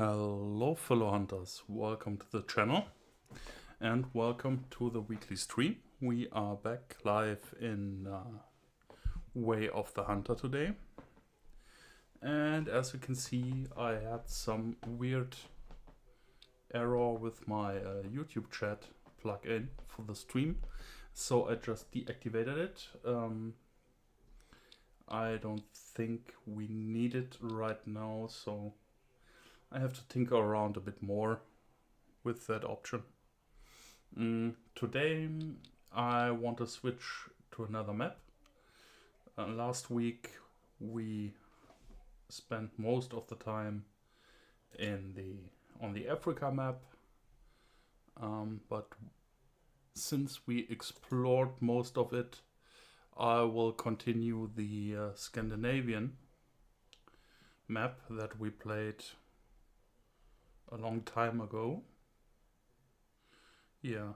Hello fellow hunters, welcome to the channel and welcome to the weekly stream. We are back live in Way of the Hunter today, and as you can see I had some weird error with my YouTube chat plugin for the stream, so I just deactivated it. I don't think we need it right now, so I have to tinker around a bit more with that option. Today I want to switch to another map. Last week we spent most of the time on the Africa map, but since we explored most of it, I will continue the Scandinavian map that we played a long time ago. Yeah,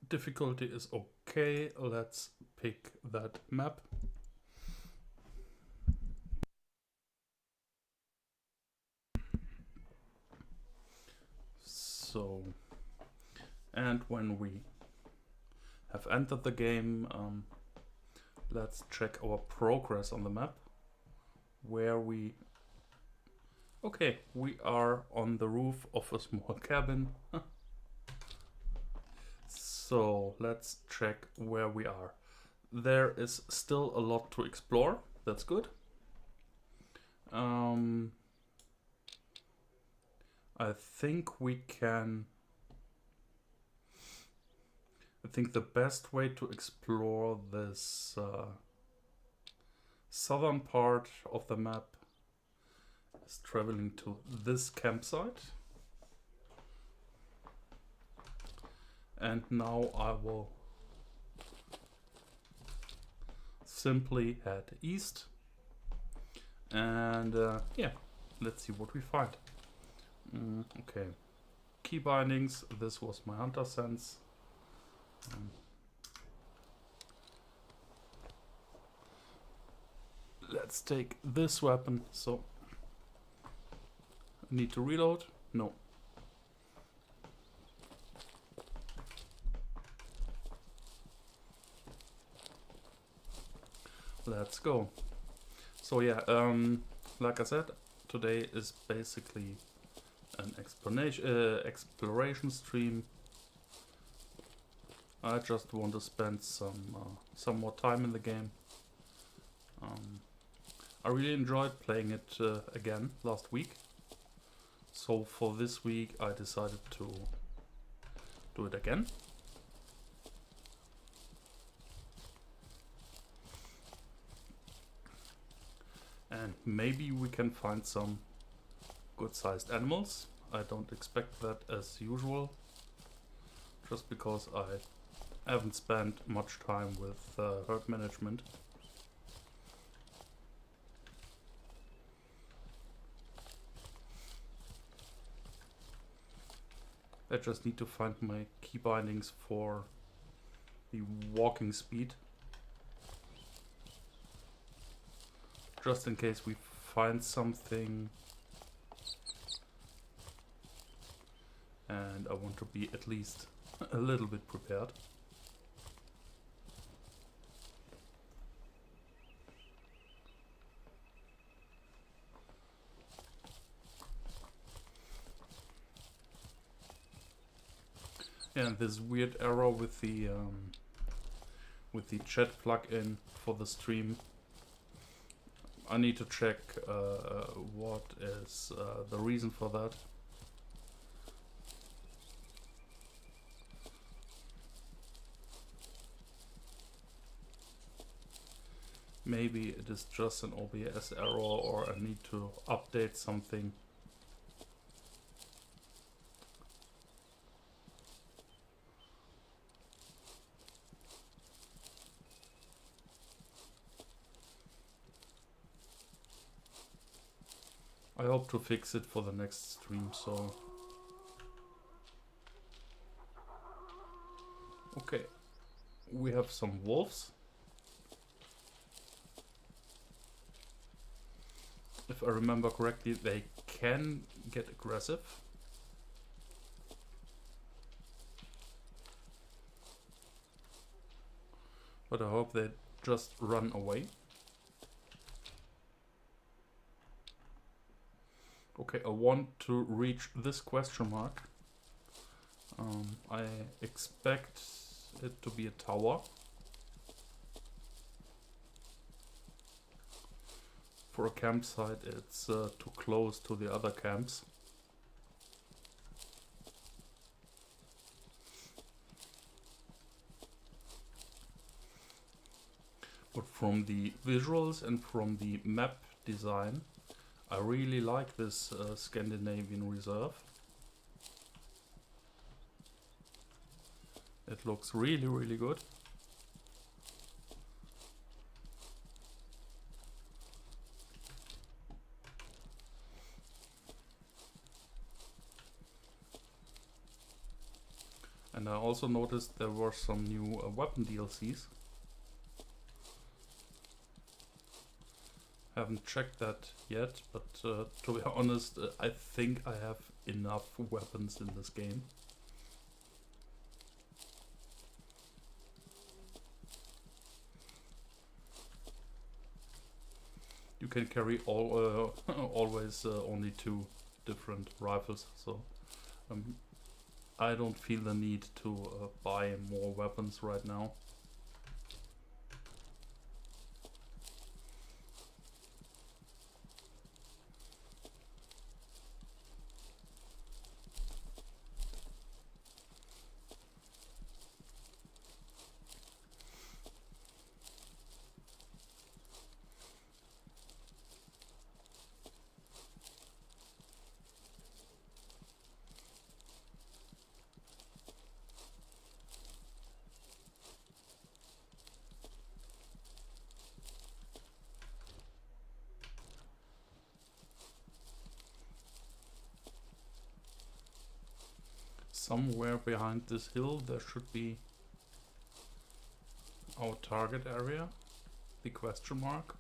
difficulty is okay. Let's pick that map. So, and when we have entered the game, let's check our progress on the map. Okay, we are on the roof of a small cabin. So let's check where we are. There is still a lot to explore. That's good. I think the best way to explore this southern part of the map is traveling to this campsite. And now I will simply head east and yeah, let's see what we find. Okay, key bindings, this was my hunter sense. Let's take this weapon. So I need to reload? No. Let's go. So yeah, like I said, today is basically an exploration stream. I just want to spend some more time in the game. I really enjoyed playing it again last week. So for this week I decided to do it again. And maybe we can find some good-sized animals. I don't expect that as usual, just because I haven't spent much time with herd management. I just need to find my key bindings for the walking speed, just in case we find something, and I want to be at least a little bit prepared. And this weird error with the chat plugin for the stream. I need to check what is the reason for that. Maybe it is just an OBS error, or I need to update something. I hope to fix it for the next stream, so... Okay, we have some wolves. If I remember correctly, they can get aggressive. But I hope they just run away. Okay, I want to reach this question mark. I expect it to be a tower. For a campsite, it's too close to the other camps. But from the visuals and from the map design, I really like this Scandinavian reserve. It looks really, really good. And I also noticed there were some new weapon DLCs. Haven't checked that yet, but to be honest, I think I have enough weapons in this game. You can carry always only 2 different rifles, so I don't feel the need to buy more weapons right now. Somewhere behind this hill there should be our target area, the question mark.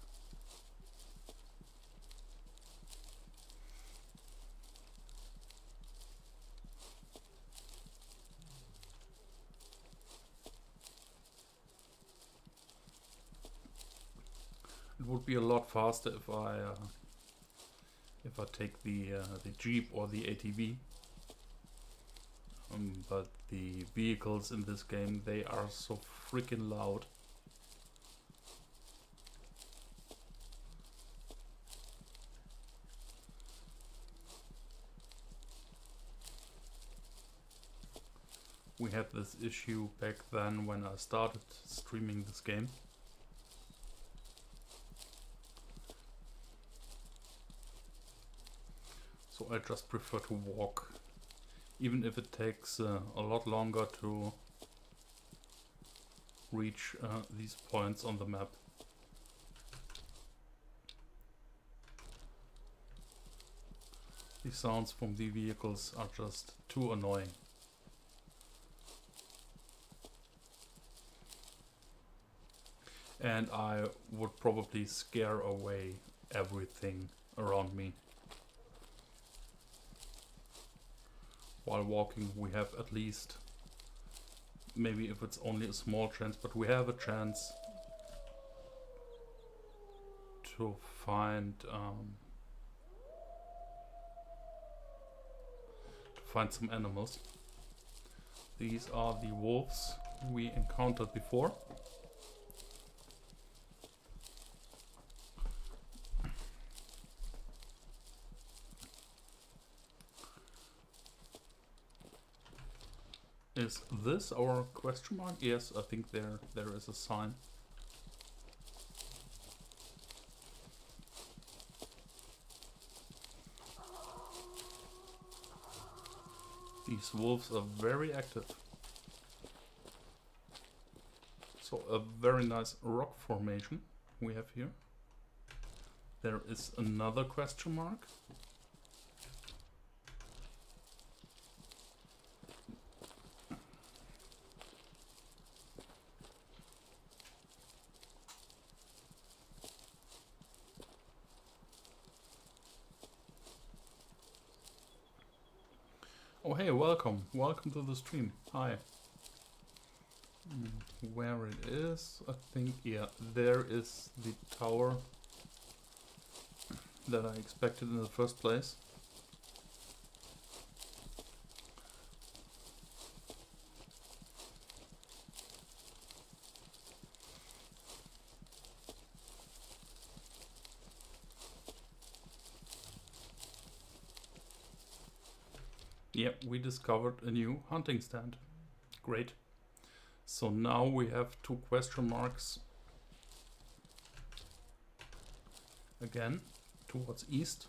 It would be a lot faster if I take the Jeep or the ATV. But the vehicles in this game, they are so freaking loud. We had this issue back then when I started streaming this game. So I just prefer to walk. Even if it takes a lot longer to reach these points on the map. The sounds from the vehicles are just too annoying. And I would probably scare away everything around me. While walking we have at least, maybe if it's only a small chance, but we have a chance to find some animals. These are the wolves we encountered before. Is this our question mark? Yes, I think there is a sign. These wolves are very active. So a very nice rock formation we have here. There is another question mark. Oh hey, welcome. Welcome to the stream. Hi. Where it is, I think, yeah, there is the tower that I expected in the first place. Yep, we discovered a new hunting stand. Great. So now we have 2 question marks again towards east.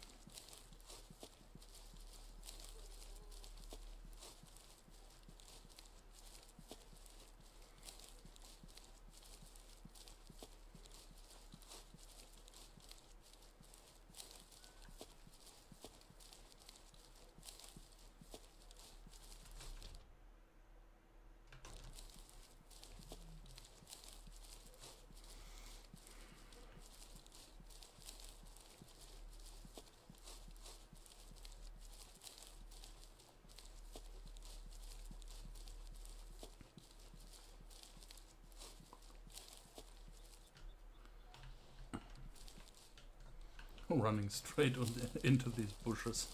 Running straight on into these bushes.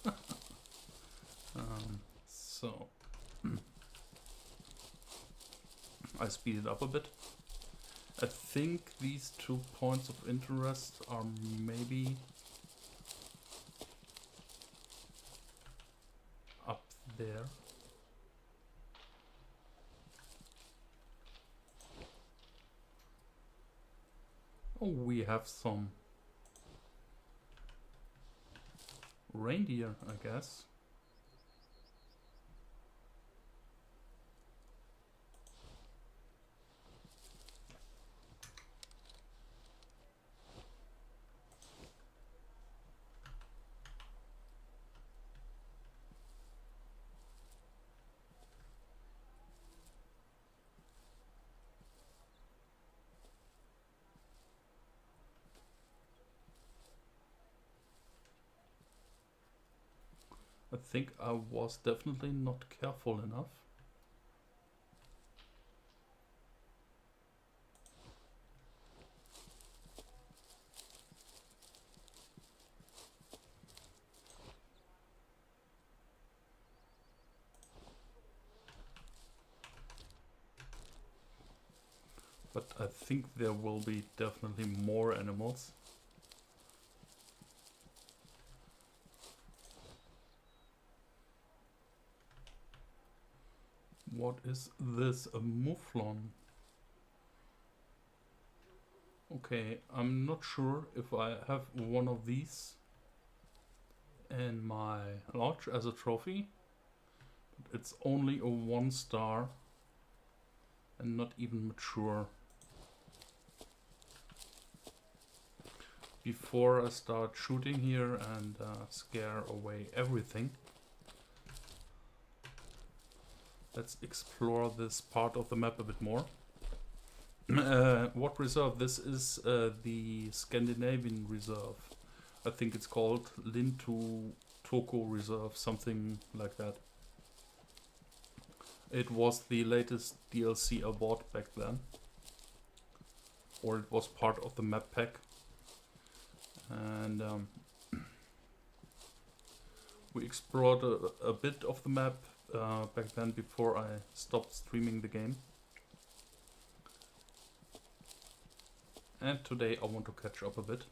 So I speed it up a bit. I think these 2 points of interest are maybe up there. Oh, we have some reindeer, I guess. I think I was definitely not careful enough. But I think there will be definitely more animals. What is this? A mouflon? Okay, I'm not sure if I have one of these in my lodge as a trophy. But it's only a 1 star and not even mature. Before I start shooting here and scare away everything, let's explore this part of the map a bit more. What reserve? This is the Scandinavian reserve. I think it's called Lintu Toko Reserve, something like that. It was the latest DLC I bought back then. Or it was part of the map pack. And we explored a bit of the map back then before I stopped streaming the game. And today I want to catch up a bit.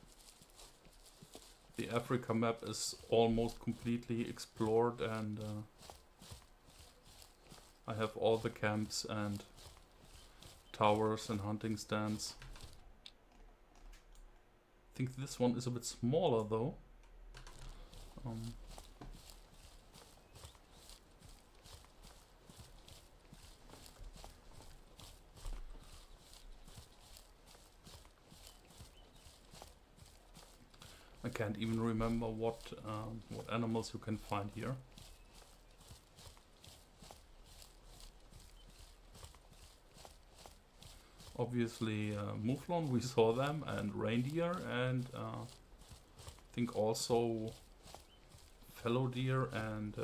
The Africa map is almost completely explored and I have all the camps and towers and hunting stands. I think this one is a bit smaller though. I can't even remember what animals you can find here. Obviously mouflon, we saw them, and reindeer, and I think also fallow deer and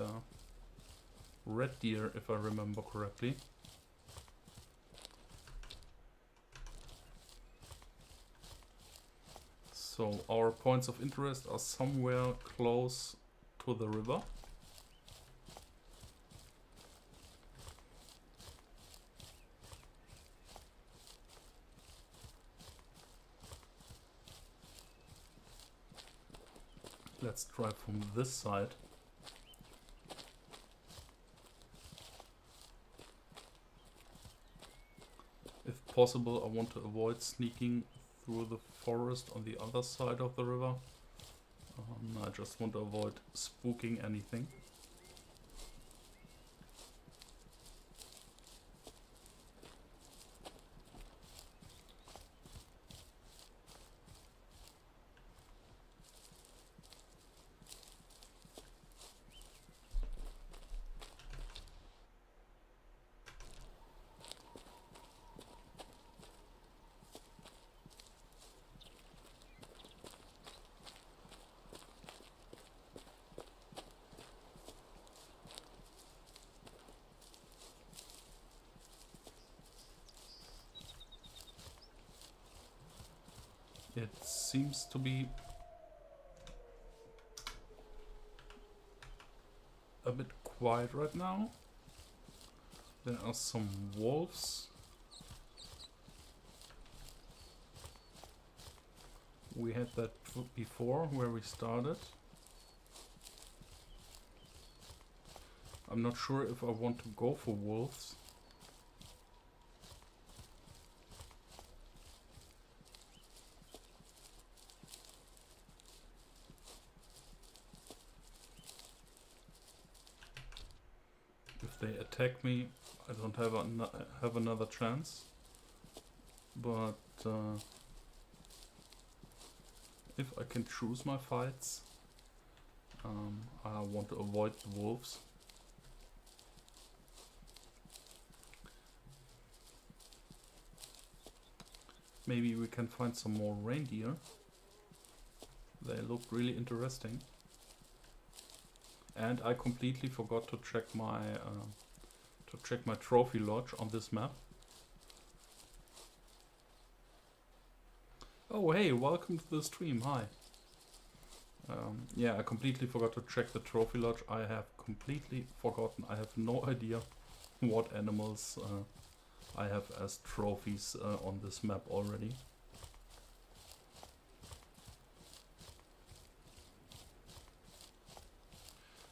red deer, if I remember correctly. So our points of interest are somewhere close to the river. Let's try from this side. If possible, I want to avoid sneaking through the forest on the other side of the river. I just want to avoid spooking anything. It seems to be a bit quiet right now. There are some wolves. We had that before where we started. I'm not sure if I want to go for wolves. If they attack me, I don't have another chance. But if I can choose my fights, I want to avoid the wolves. Maybe we can find some more reindeer. They look really interesting. And I completely forgot to check my trophy lodge on this map. Oh hey, welcome to the stream, hi. Yeah, I completely forgot to check the trophy lodge. I have completely forgotten. I have no idea what animals I have as trophies on this map already.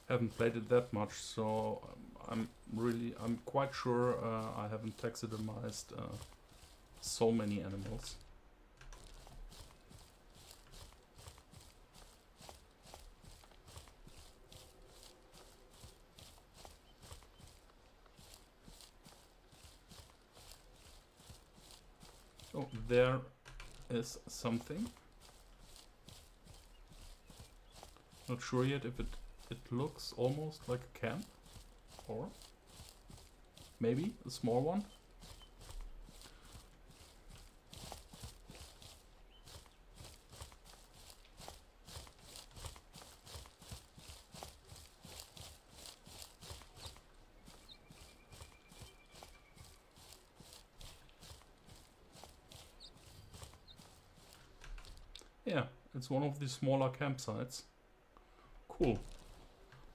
Haven't played it that much, so I'm quite sure I haven't taxidermized so many animals. Oh, there is something. Not sure yet if it looks almost like a camp, or maybe a small one. Yeah, it's one of the smaller campsites. Cool.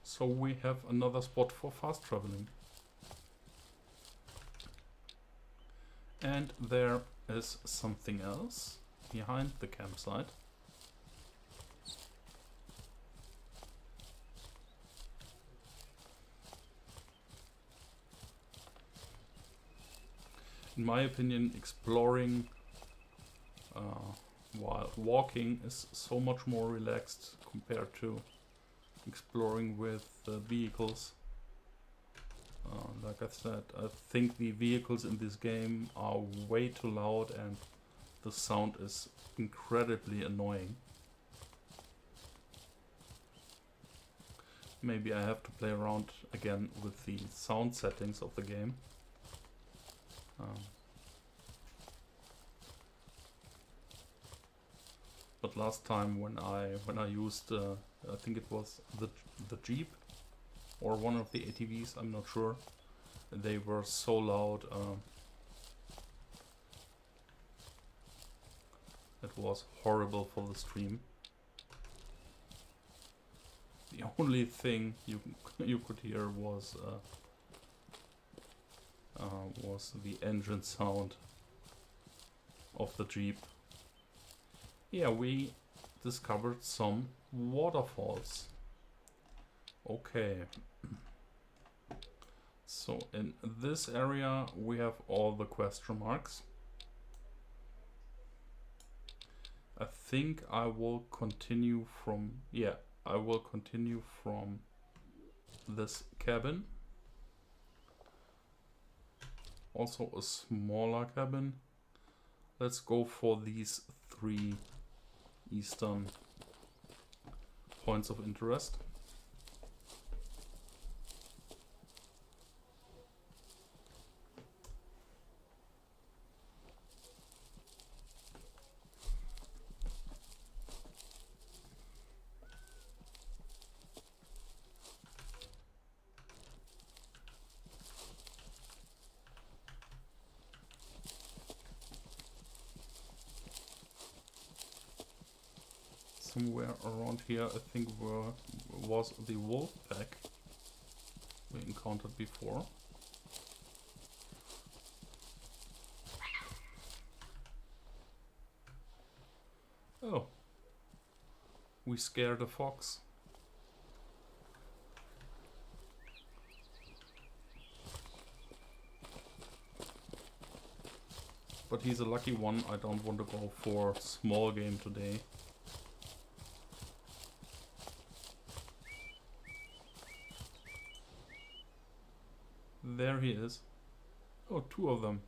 So we have another spot for fast traveling. And there is something else behind the campsite. In my opinion, exploring while walking is so much more relaxed compared to exploring with vehicles. Like I said, I think the vehicles in this game are way too loud and the sound is incredibly annoying. Maybe I have to play around again with the sound settings of the game. But last time when I used I think it was the Jeep, or one of the ATVs, I'm not sure. They were so loud. It was horrible for the stream. The only thing you could hear was the engine sound of the Jeep. Yeah, we discovered some waterfalls. Okay. So in this area we have all the question marks. I think I will continue from, yeah, I will continue from this cabin. Also a smaller cabin. Let's go for these 3 eastern points of interest. Somewhere around here, I think, was the wolf pack we encountered before. Oh, we scared a fox. But he's a lucky one. I don't want to go for small game today. There he is. Oh, 2 of them.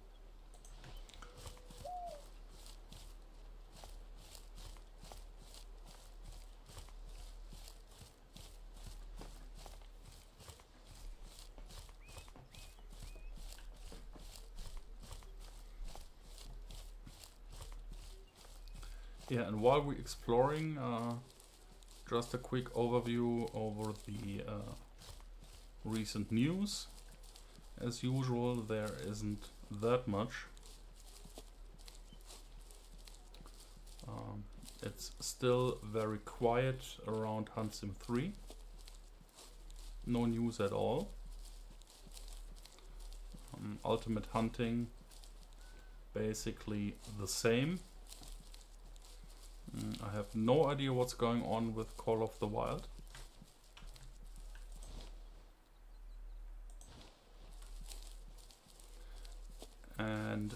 Yeah, and while we're exploring, just a quick overview over the recent news. As usual, there isn't that much. It's still very quiet around Hunt Sim 3. No news at all. Ultimate Hunting, basically the same. I have no idea what's going on with Call of the Wild. And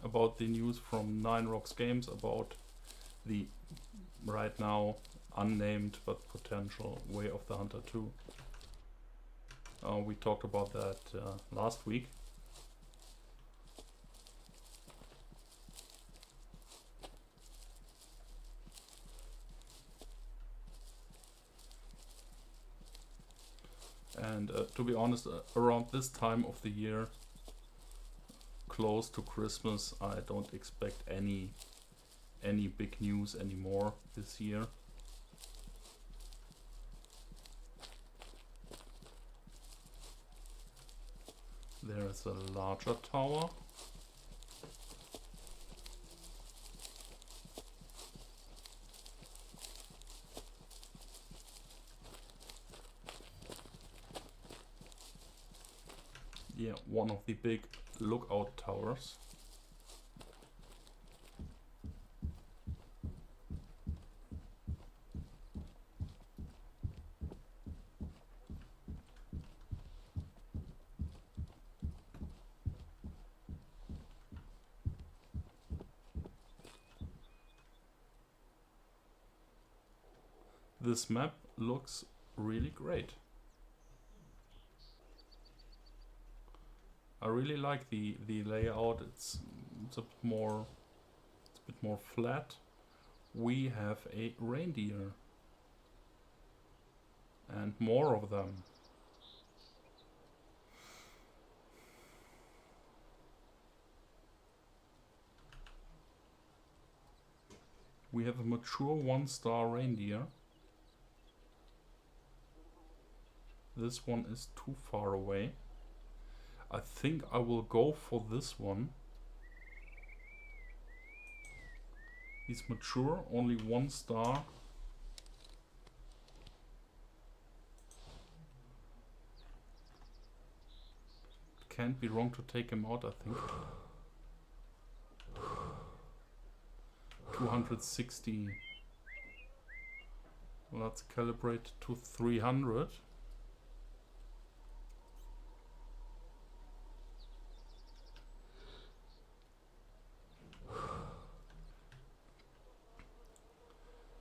about the news from 9 Rocks Games about the right now unnamed but potential Way of the Hunter 2. We talked about that last week. And to be honest, around this time of the year, close to Christmas, I don't expect any big news anymore this year. There is a larger tower. Yeah, one of the big lookout towers. This map looks really great. I really like the layout. It's a bit more flat. We have a reindeer and more of them. We have a mature 1-star reindeer. This one is too far away. I think I will go for this one. He's mature, only 1 star. Can't be wrong to take him out, I think. 260. Let's calibrate to 300.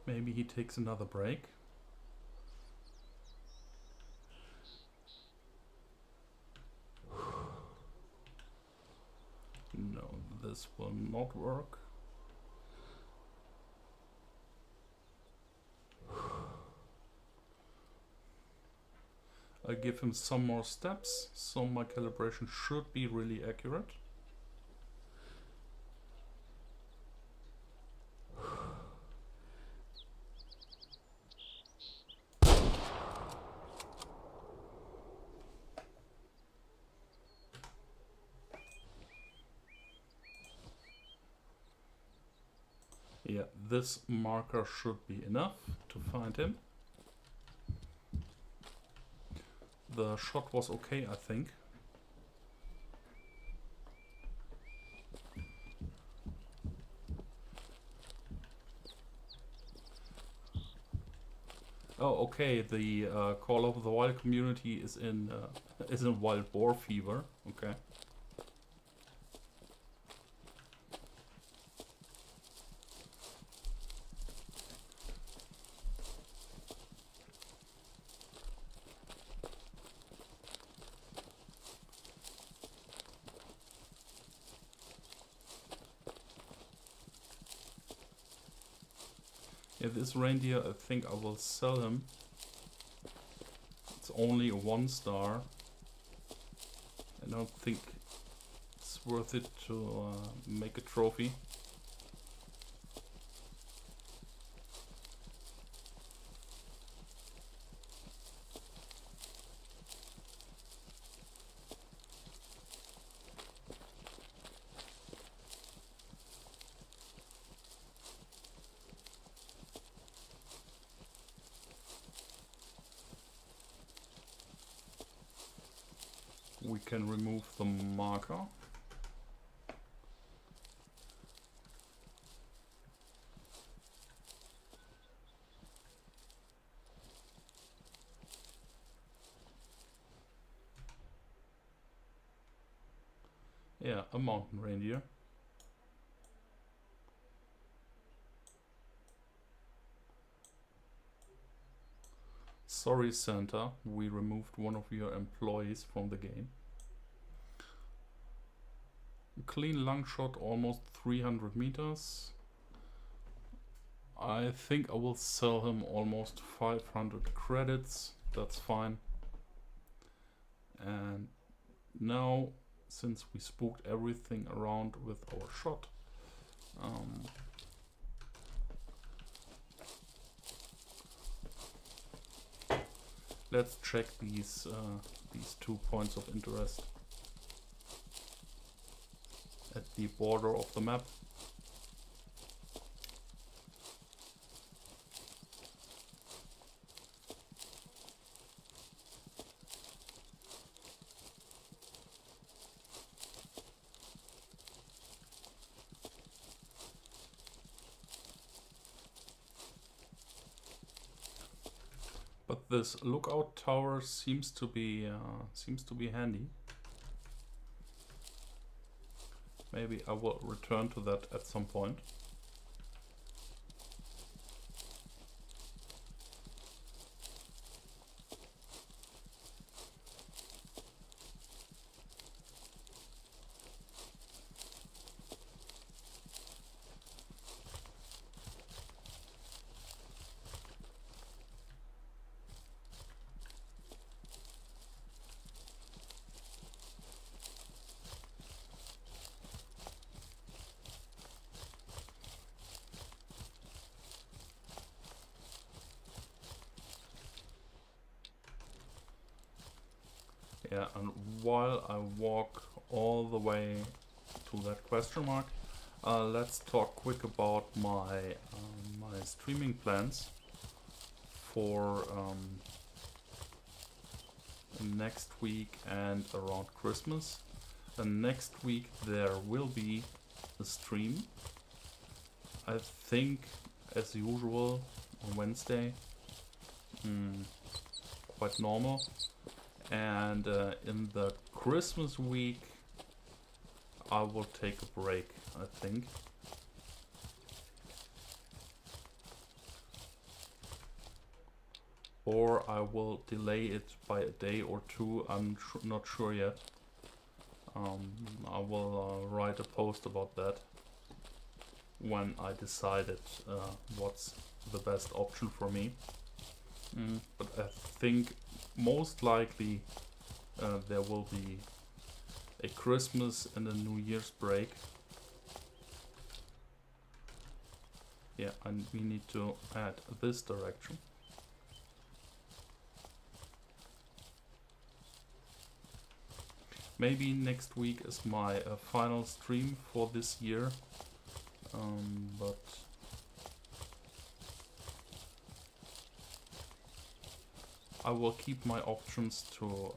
Maybe he takes another break. No, this will not work. I give him some more steps, so my calibration should be really accurate. Yeah, this marker should be enough to find him. The shot was okay, I think. Oh, okay. The Call of the Wild community is in wild boar fever. Okay. Yeah, this reindeer, I think I will sell him. It's only a 1 star. I don't think it's worth it to make a trophy. We can remove the marker. Yeah, a mountain reindeer. Sorry, Santa, we removed one of your employees from the game. Clean lung shot, almost 300 meters. I think I will sell him almost 500 credits. That's fine. And now, since we spooked everything around with our shot, let's check these 2 points of interest at the border of the map. But this lookout tower seems to be handy. Maybe I will return to that at some point. Yeah, and while I walk all the way to that question mark, let's talk quick about my streaming plans for next week and around Christmas. And next week there will be a stream, I think, as usual on Wednesday, quite normal. And in the Christmas week I will take a break, I think. Or I will delay it by a day or two, I'm not sure yet. I will write a post about that when I decided what's the best option for me. But I think most likely there will be a Christmas and a New Year's break. Yeah, and we need to add this direction. Maybe next week is my final stream for this year, but I will keep my options to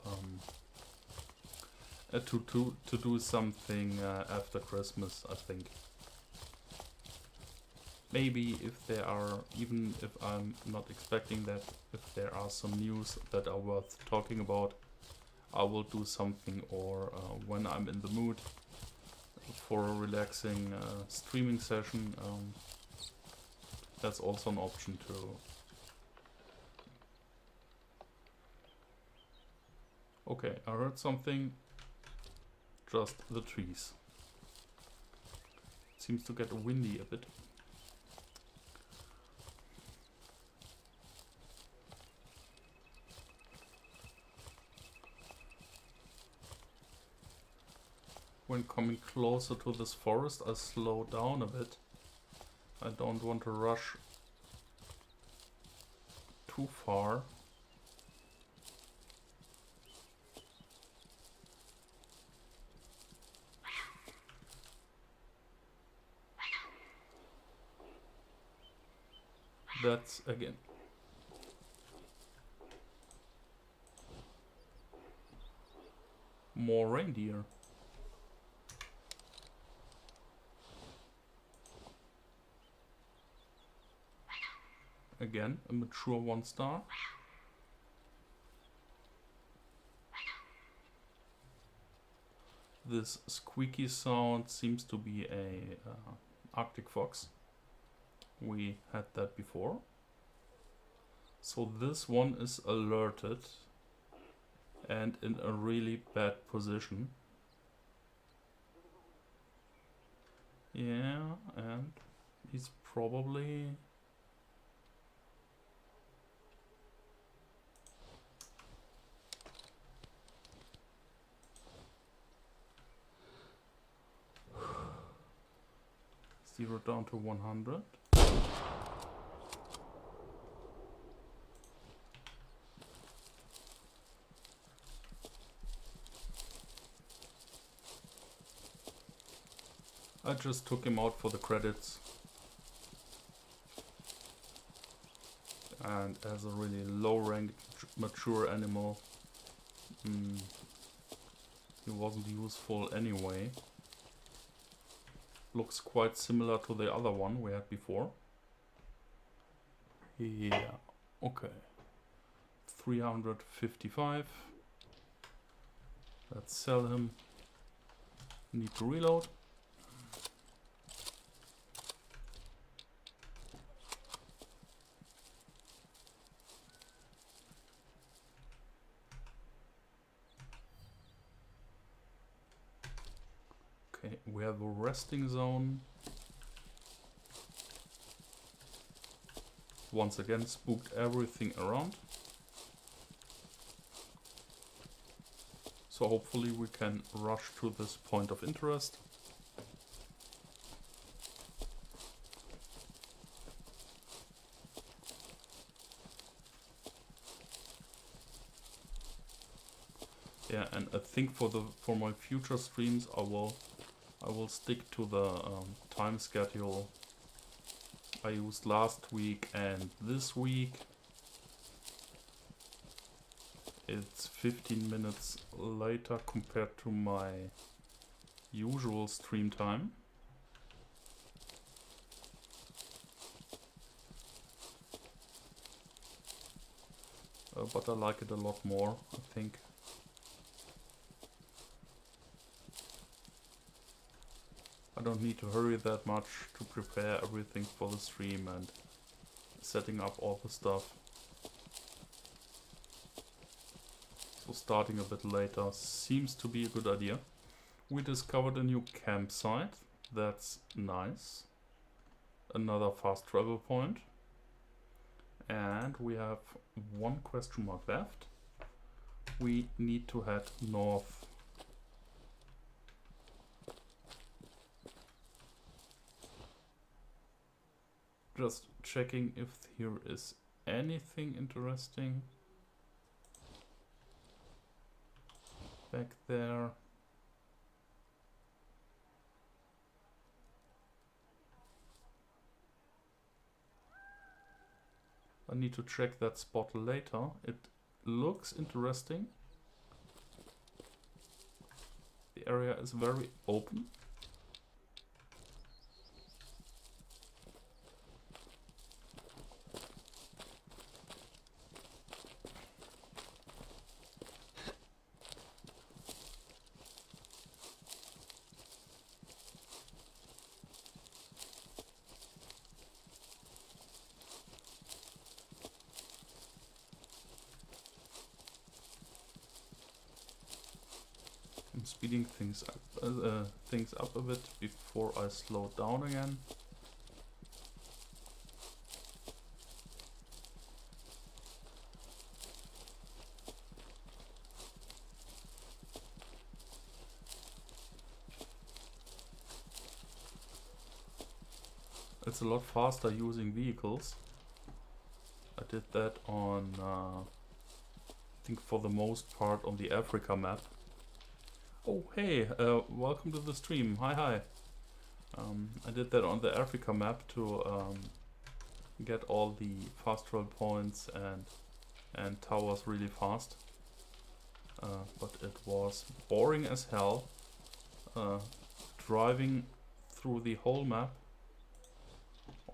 do something after Christmas, I think. Maybe if there are, even if I'm not expecting that, if there are some news that are worth talking about, I will do something, or when I'm in the mood for a relaxing streaming session, that's also an option too. Okay, I heard something. Just the trees. It seems to get windy a bit. When coming closer to this forest, I slow down a bit. I don't want to rush too far. That's again. More reindeer. Again, a mature 1-star. This squeaky sound seems to be a Arctic fox. We had that before. So this one is alerted and in a really bad position. Yeah, and he's probably... Zero down to 100. I just took him out for the credits. And as a really low ranked mature animal, he wasn't useful anyway. Looks quite similar to the other one we had before. Yeah, okay. 355. Let's sell him. Need to reload. Okay, we have a resting zone. Once again, spooked everything around. So hopefully we can rush to this point of interest. Yeah, and I think for my future streams I will stick to the time schedule I used last week and this week. It's 15 minutes later compared to my usual stream time. But I like it a lot more, I think. I don't need to hurry that much to prepare everything for the stream and setting up all the stuff. So starting a bit later seems to be a good idea. We discovered a new campsite. That's nice. Another fast travel point. And we have one question mark left. We need to head north. Just checking if here is anything interesting back there. I need to check that spot later. It looks interesting. The area is very open. I'm speeding things up a bit before I slow down again. It's a lot faster using vehicles. I did that on, I think for the most part on the Africa map. Oh, hey, welcome to the stream. Hi. I did that on the Africa map to get all the fast travel points and towers really fast. But it was boring as hell. Driving through the whole map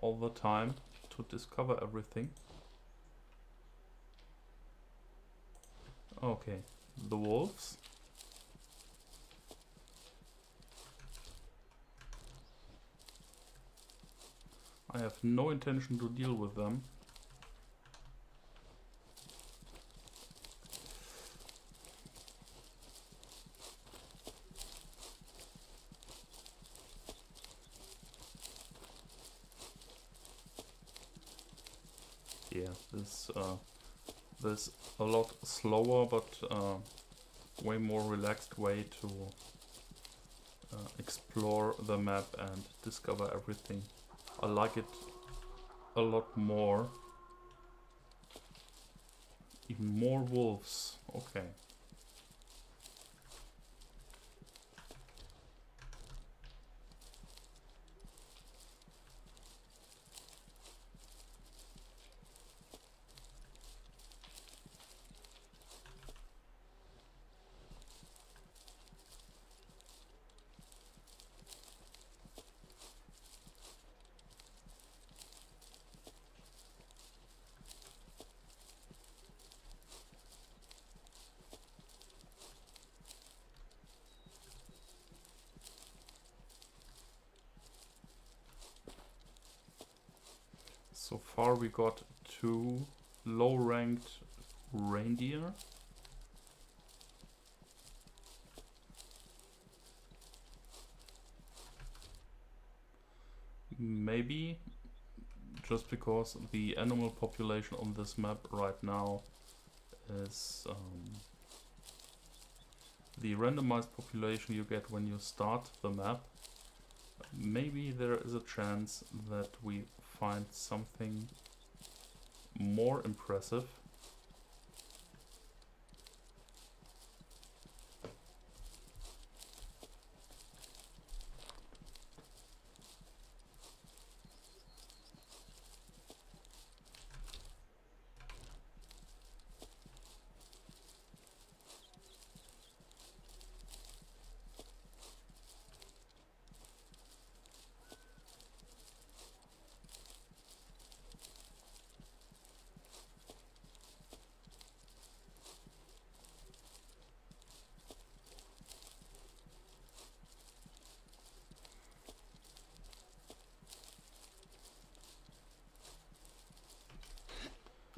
all the time to discover everything. Okay, the wolves. I have no intention to deal with them. Yeah, this a lot slower but way more relaxed way to explore the map and discover everything. I like it a lot more. Even more wolves. Okay. So far we got 2 low-ranked reindeer. Maybe just because the animal population on this map right now is the randomized population you get when you start the map. Maybe there is a chance that we find something more impressive.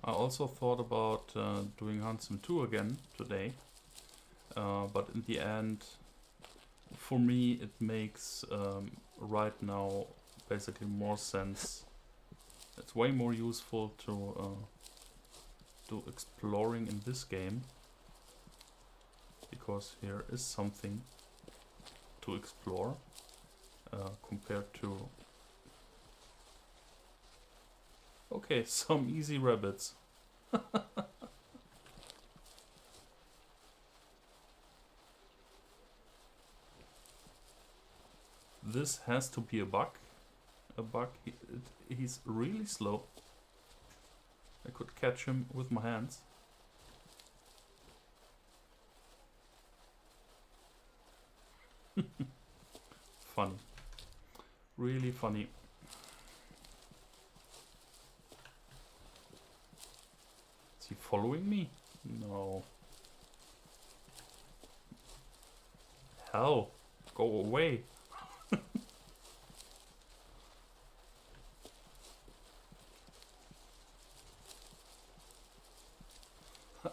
I also thought about doing Hunt Sim 2 again today, but in the end, for me, it makes right now basically more sense. It's way more useful to do exploring in this game, because here is something to explore compared to... Okay, some easy rabbits. This has to be a bug. He's really slow. I could catch him with my hands. Funny. Really funny. Is he following me? No. Hell, go away.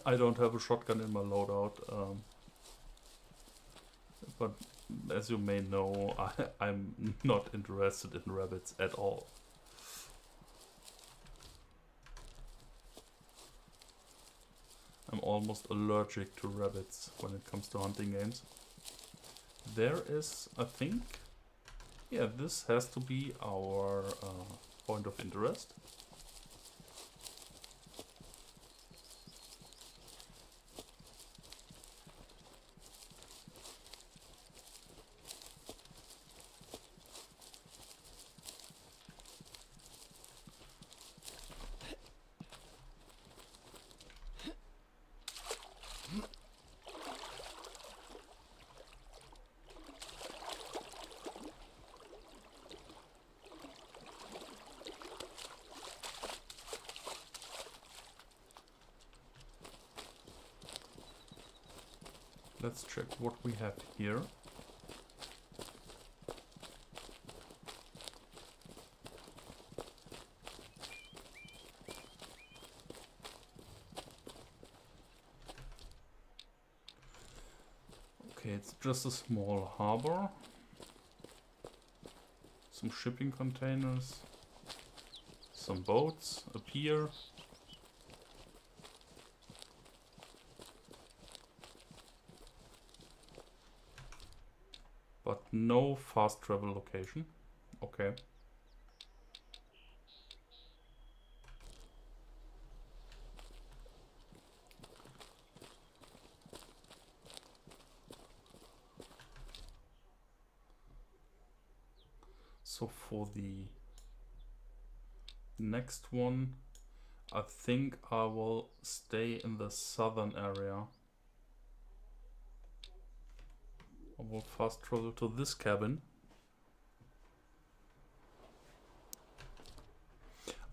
I don't have a shotgun in my loadout, but as you may know, I'm not interested in rabbits at all. I'm almost allergic to rabbits when it comes to hunting games. There is, I think, yeah, this has to be our point of interest. Let's check what we have here. Okay, it's just a small harbor. Some shipping containers. Some boats, a pier. But no fast travel location. Okay. So for the next one, I think I will stay in the southern area. I will fast travel to this cabin.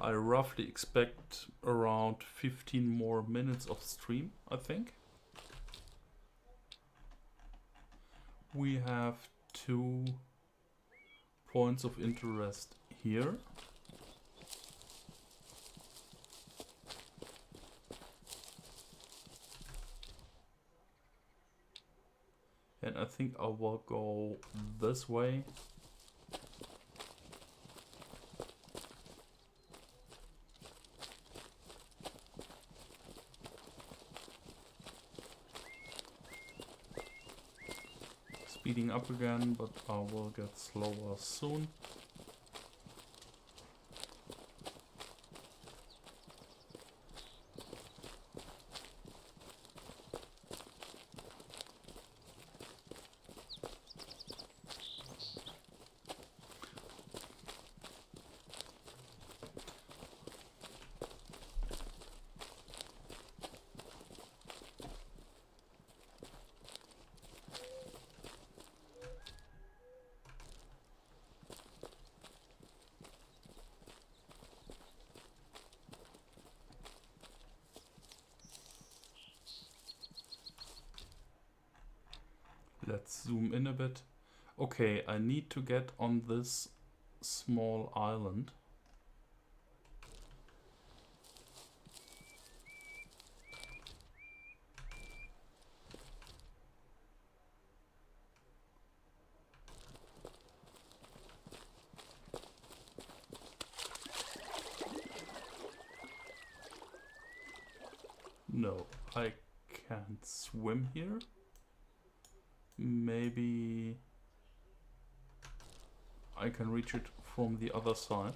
I roughly expect around 15 more minutes of stream, I think. We have 2 points of interest here. And I think I will go this way. Speeding up again, but I will get slower soon. Let's zoom in a bit. Okay, I need to get on this small island. No, I can't swim here. Maybe I can reach it from the other side.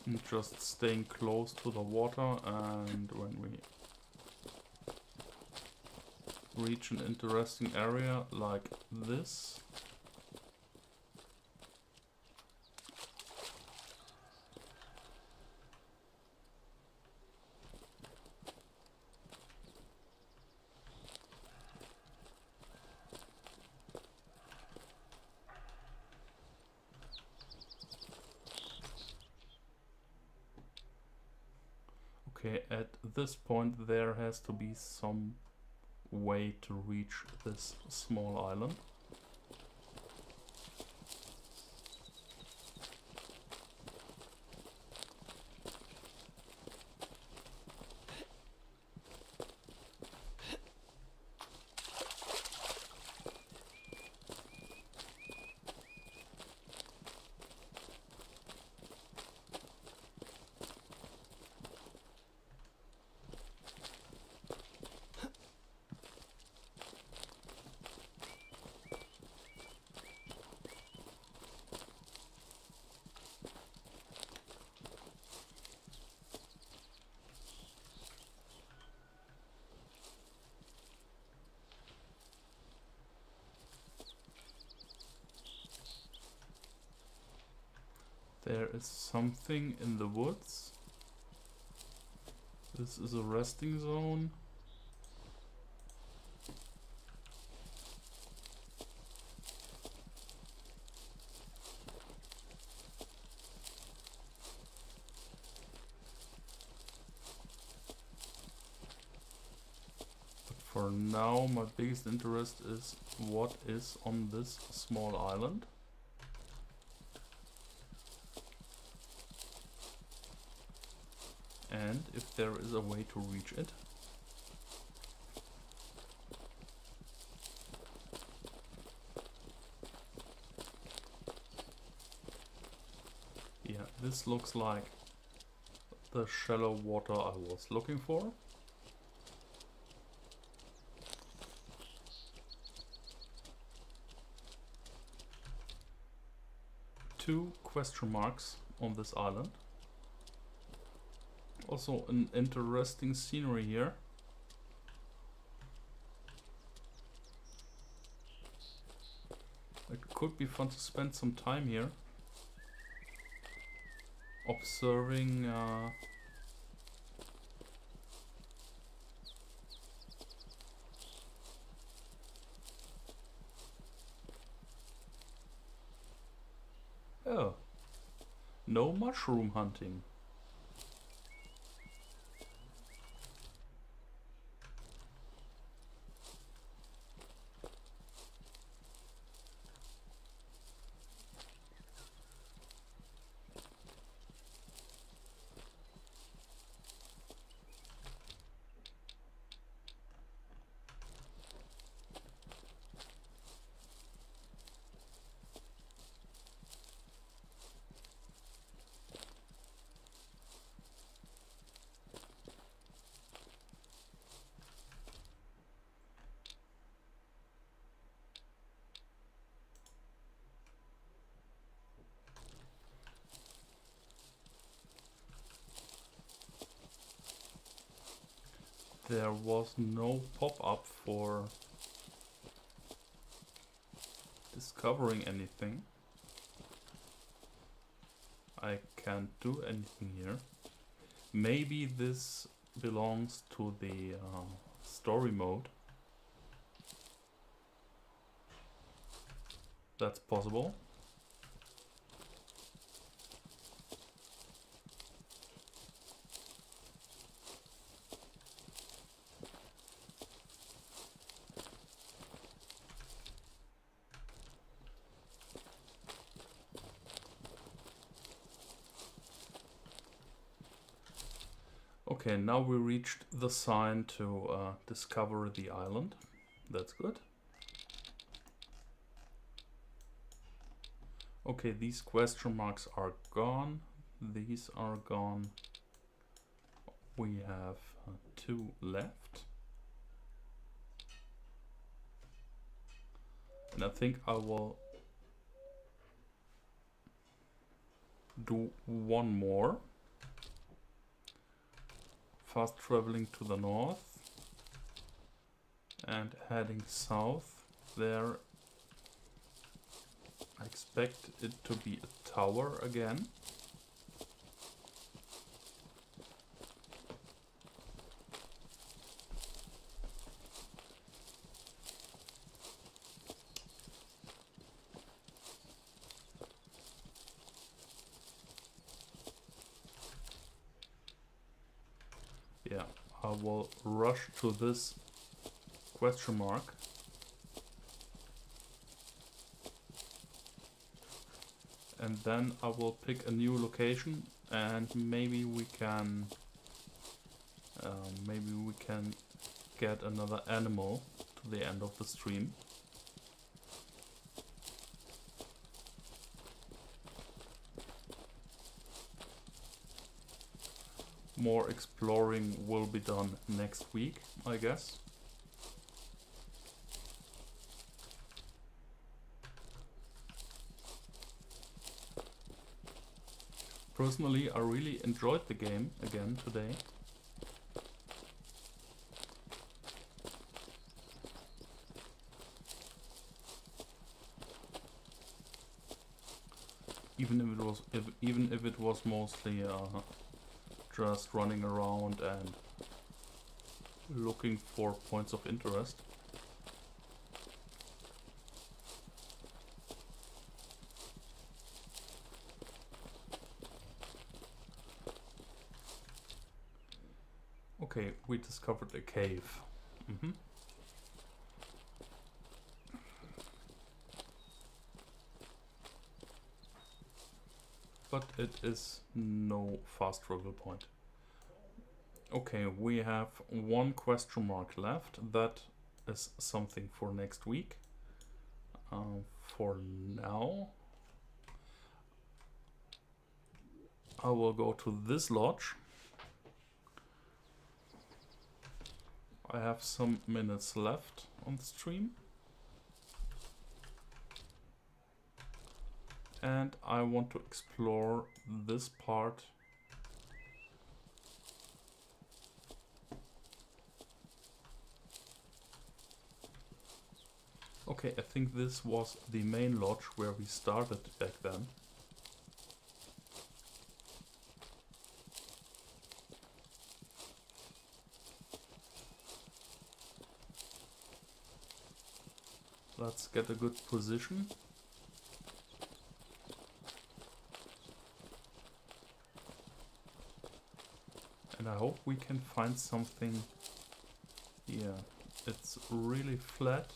And just staying close to the water, and when we reach an interesting area like this, okay, at this point there has to be some way to reach this small island. There is something in the woods. This is a resting zone. But for now, my biggest interest is what is on this small island. And if there is a way to reach it. Yeah, this looks like the shallow water I was looking for. Two question marks on this island. Also an interesting scenery here. It could be fun to spend some time here observing oh, no mushroom hunting. There was no pop-up for discovering anything. I can't do anything here. Maybe this belongs to the story mode. That's possible. Okay, now we reached the sign to discover the island. That's good. Okay, these question marks are gone. These are gone. We have 2 left. And I think I will do one more. Fast traveling to the north and heading south. There I expect it to be a tower again. Yeah, I will rush to this question mark. And then I will pick a new location and maybe we can get another animal to the end of the stream. More exploring will be done next week, I guess. Personally, I really enjoyed the game again today. Even if it was mostly just running around and looking for points of interest. Okay, we discovered a cave. But it is no fast travel point. Okay, we have 1 question mark left. That is something for next week. For now, I will go to this lodge. I have some minutes left on the stream. And I want to explore this part. Okay, I think this was the main lodge where we started back then. Let's get a good position. And I hope we can find something here. It's really flat.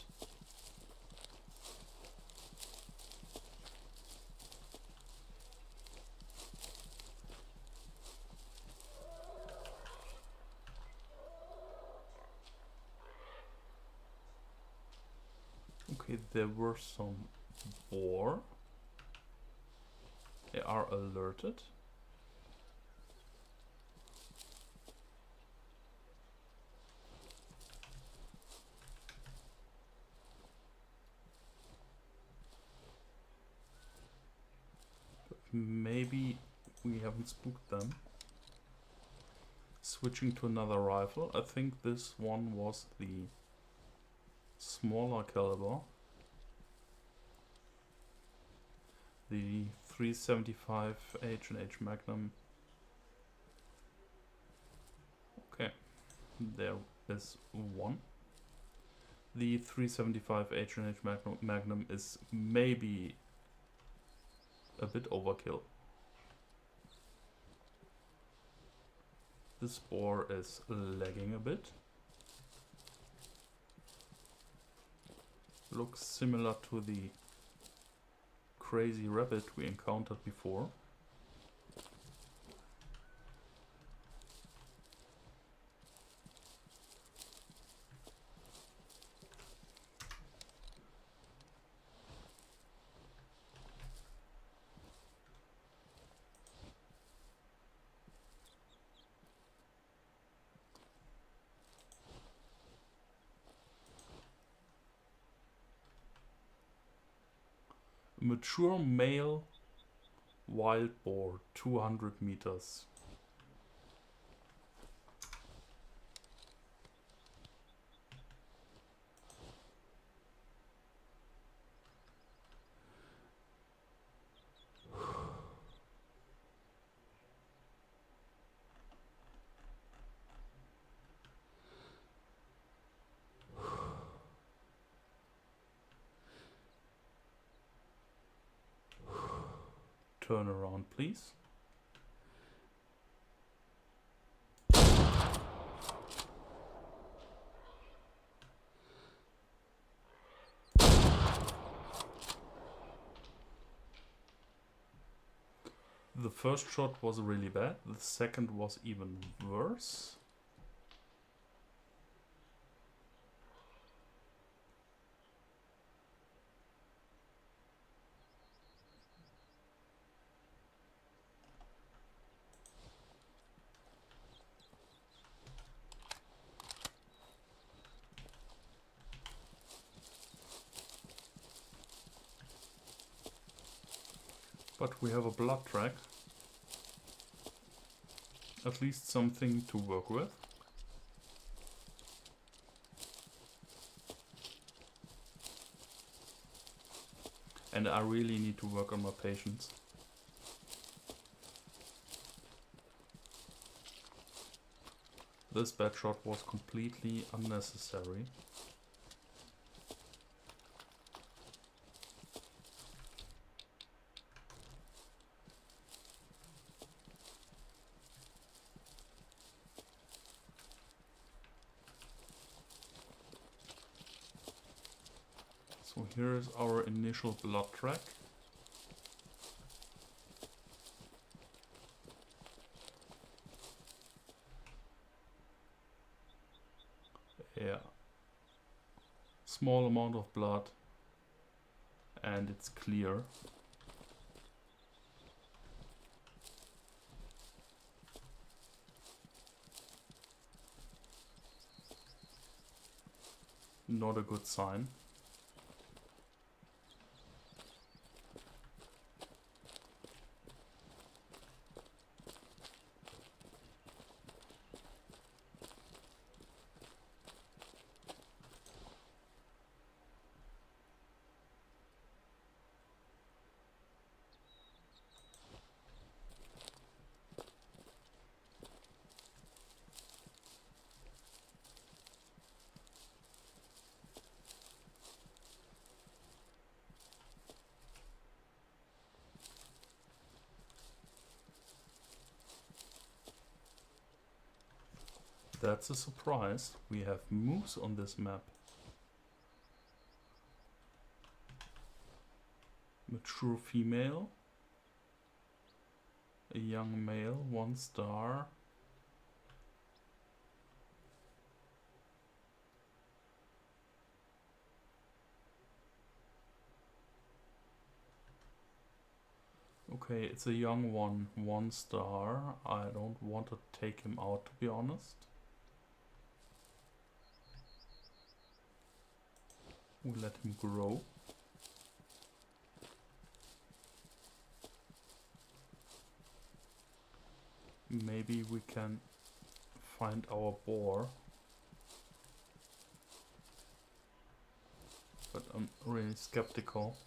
Okay, there were some boar. They are alerted. But maybe we haven't spooked them. Switching to another rifle. I think this one was the smaller caliber. The 375 H&H Magnum. Okay, there is one. The 375 H&H Magnum is maybe a bit overkill. This boar is lagging a bit. Looks similar to the crazy rabbit we encountered before. Mature male wild boar, 200 meters. Turn around, please. The first shot was really bad, the second was even worse. But we have a blood track. At least something to work with. And I really need to work on my patience. This bad shot was completely unnecessary. So here is our initial blood track. Yeah. Small amount of blood. And it's clear. Not a good sign. That's a surprise. We have moose on this map. Mature female. A young male, 1 star. Okay, it's a young one, 1 star. I don't want to take him out, to be honest. We'll let him grow. Maybe we can find our boar. But I'm really skeptical.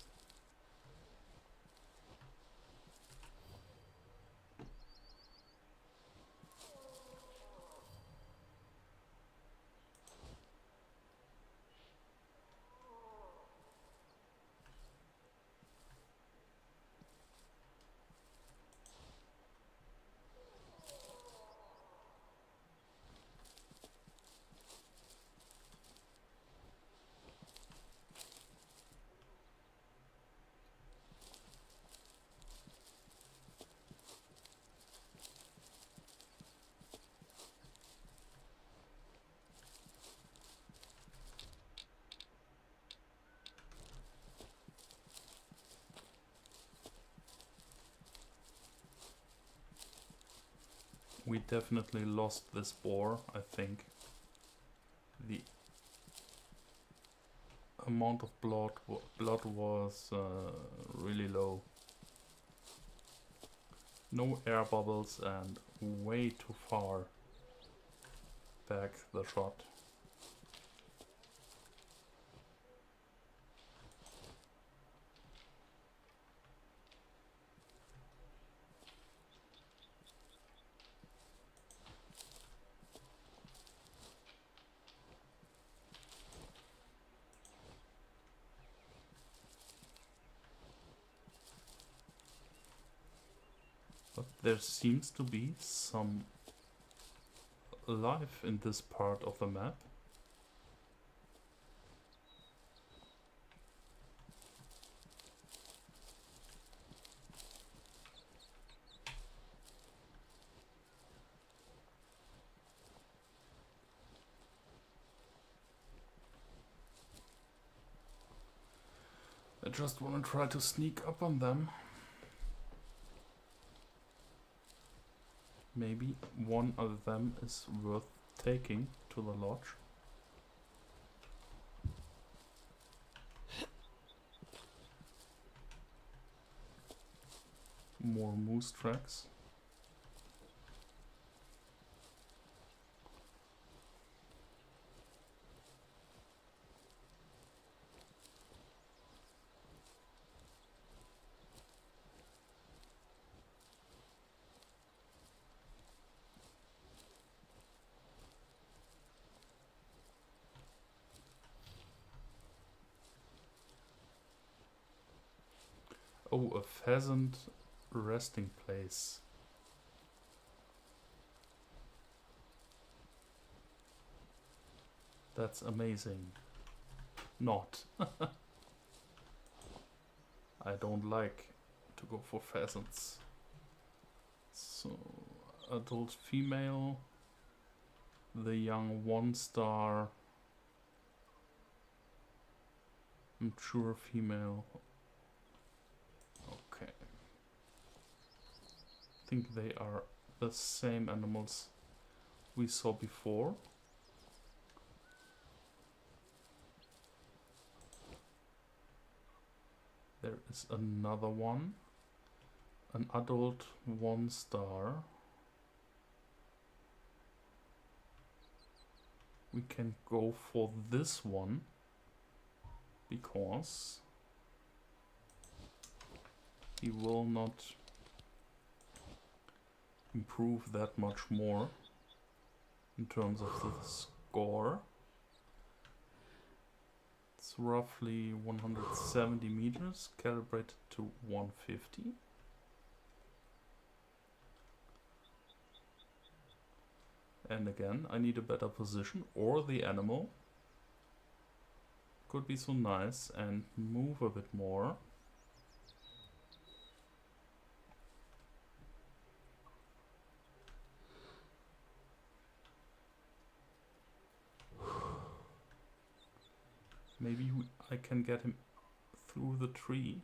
We definitely lost this boar, I think. amount of blood was really low. No air bubbles and way too far back the shot. But there seems to be some life in this part of the map. I just want to try to sneak up on them. Maybe one of them is worth taking to the lodge. More moose tracks. Oh, a pheasant resting place. That's amazing. Not. I don't like to go for pheasants. So, adult female. The young 1-star. Mature female. Okay. I think they are the same animals we saw before. There is another one. An adult 1-star. We can go for this one because he will not improve that much more in terms of the score. It's roughly 170 meters, calibrated to 150. And again, I need a better position, or the animal could be so nice and move a bit more. Maybe I can get him through the tree.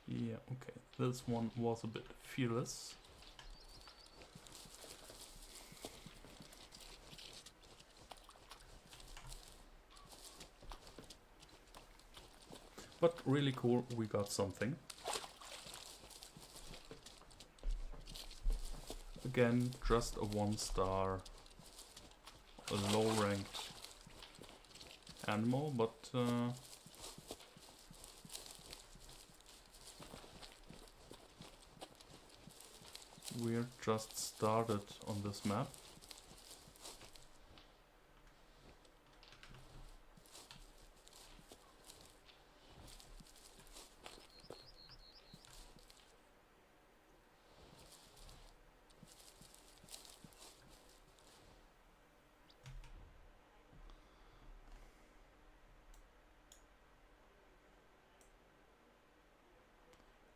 Yeah, okay. This one was a bit fearless. But really cool, we got something. Again, just a 1-star, a low-ranked animal, but we're just started on this map.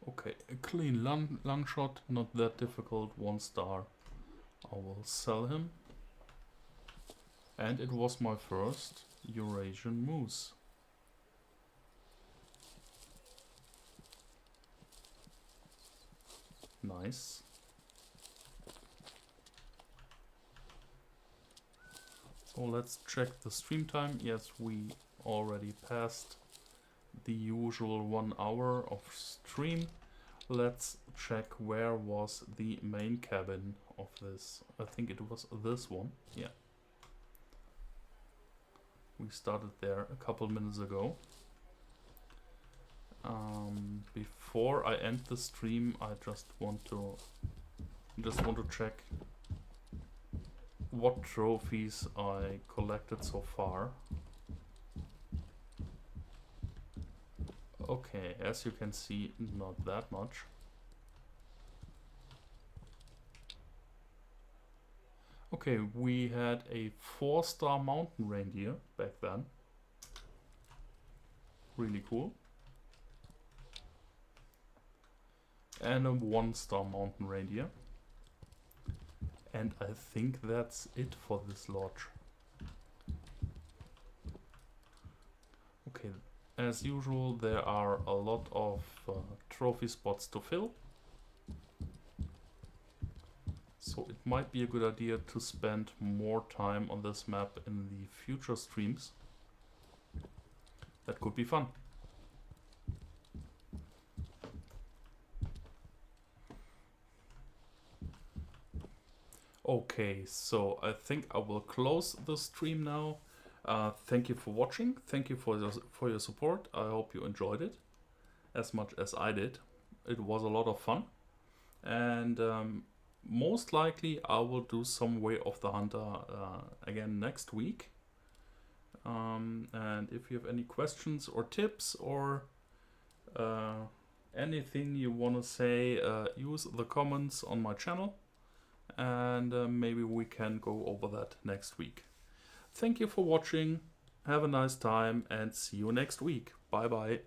Okay, a clean lung shot, not that difficult, 1-star. I will sell him. And it was my first Eurasian moose. Nice. So let's check the stream time. Yes, we already passed the usual 1 hour of stream. Let's check where was the main cabin of this. I think it was this one. Yeah. We started there a couple minutes ago. Before I end the stream, I just want to check what trophies I collected so far. Okay, as you can see, not that much. Okay, we had a 4-star mountain reindeer back then. Really cool. And a 1-star mountain reindeer. And I think that's it for this lodge. Okay, as usual, there are a lot of trophy spots to fill. So it might be a good idea to spend more time on this map in the future streams. That could be fun. Okay, so I think I will close the stream now. Thank you for watching. Thank you for your support. I hope you enjoyed it as much as I did. It was a lot of fun. And most likely I will do some Way of the Hunter again next week. And if you have any questions or tips or anything you want to say, use the comments on my channel. And maybe we can go over that next week. Thank you for watching. Have a nice time and see you next week. Bye bye.